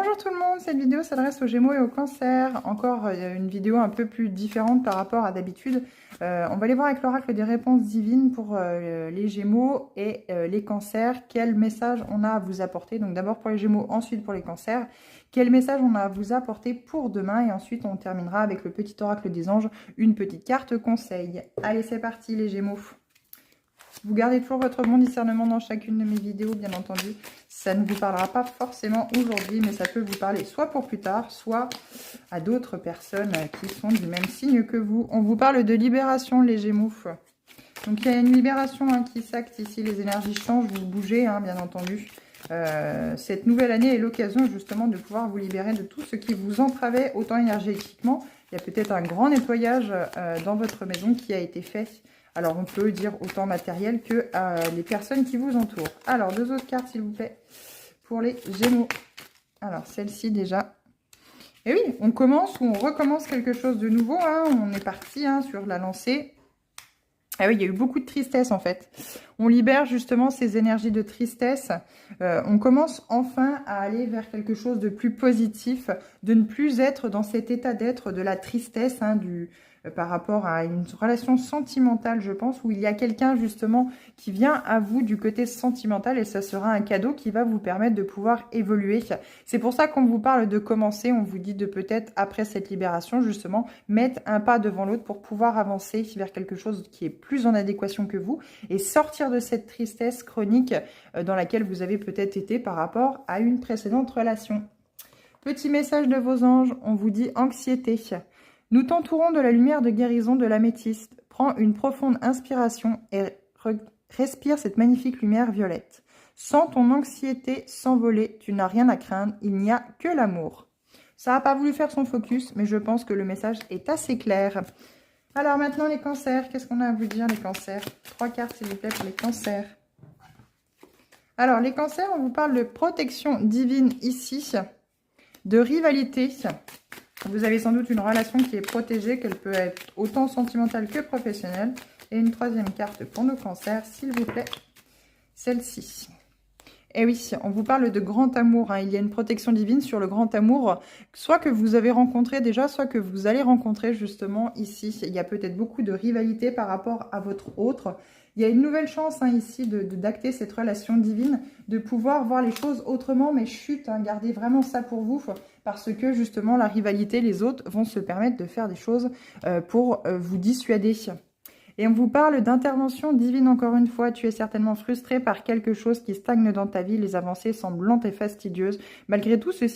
Bonjour tout le monde, cette vidéo s'adresse aux Gémeaux et au Cancer. Encore une vidéo un peu plus différente par rapport à d'habitude. On va aller voir avec l'oracle des réponses divines pour les Gémeaux et les Cancers. Quel message on a à vous apporter? Donc d'abord pour les Gémeaux, ensuite pour les Cancers. Quel message on a à vous apporter pour demain? Et ensuite on terminera avec le petit oracle des anges, une petite carte conseil. Allez, c'est parti les Gémeaux. Vous gardez toujours votre bon discernement dans chacune de mes vidéos, bien entendu. Ça ne vous parlera pas forcément aujourd'hui, mais ça peut vous parler soit pour plus tard, soit à d'autres personnes qui sont du même signe que vous. On vous parle de libération, les Gémeaux. Donc, il y a une libération qui s'acte ici. Les énergies changent, vous bougez, bien entendu. Cette nouvelle année est l'occasion, justement, de pouvoir vous libérer de tout ce qui vous entravait, autant énergétiquement. Il y a peut-être un grand nettoyage dans votre maison qui a été fait. Alors, on peut dire autant matériel que les personnes qui vous entourent. Alors, deux autres cartes, s'il vous plaît, pour les Gémeaux. Alors, celle-ci, déjà. Et oui, on commence ou on recommence quelque chose de nouveau. On est parti sur la lancée. Ah oui, il y a eu beaucoup de tristesse, en fait. On libère, justement, ces énergies de tristesse. On commence enfin à aller vers quelque chose de plus positif, de ne plus être dans cet état d'être de la tristesse, par rapport à une relation sentimentale, je pense, où il y a quelqu'un, justement, qui vient à vous du côté sentimental et ça sera un cadeau qui va vous permettre de pouvoir évoluer. C'est pour ça qu'on vous parle de commencer, on vous dit de peut-être, après cette libération, justement, mettre un pas devant l'autre pour pouvoir avancer vers quelque chose qui est plus en adéquation que vous et sortir de cette tristesse chronique dans laquelle vous avez peut-être été par rapport à une précédente relation. Petit message de vos anges, on vous dit anxiété. Nous t'entourons de la lumière de guérison de l'améthyste. Prends une profonde inspiration et respire cette magnifique lumière violette. Sens ton anxiété s'envoler, tu n'as rien à craindre, il n'y a que l'amour. Ça n'a pas voulu faire son focus, mais je pense que le message est assez clair. Alors maintenant les cancers, qu'est-ce qu'on a à vous dire les cancers? 3 cartes s'il vous plaît pour les cancers. Alors les cancers, on vous parle de protection divine ici, de rivalité. Vous avez sans doute une relation qui est protégée, qu'elle peut être autant sentimentale que professionnelle. Et une troisième carte pour nos cancers, s'il vous plaît, celle-ci. Et oui, on vous parle de grand amour. Il y a une protection divine sur le grand amour, soit que vous avez rencontré déjà, soit que vous allez rencontrer justement ici. Il y a peut-être beaucoup de rivalité par rapport à votre autre. Il y a une nouvelle chance ici d'acter cette relation divine, de pouvoir voir les choses autrement, mais chut, gardez vraiment ça pour vous, parce que justement la rivalité, les autres vont se permettre de faire des choses pour vous dissuader. Et on vous parle d'intervention divine encore une fois. Tu es certainement frustré par quelque chose qui stagne dans ta vie. Les avancées semblent lentes et fastidieuses. Malgré tout, ceci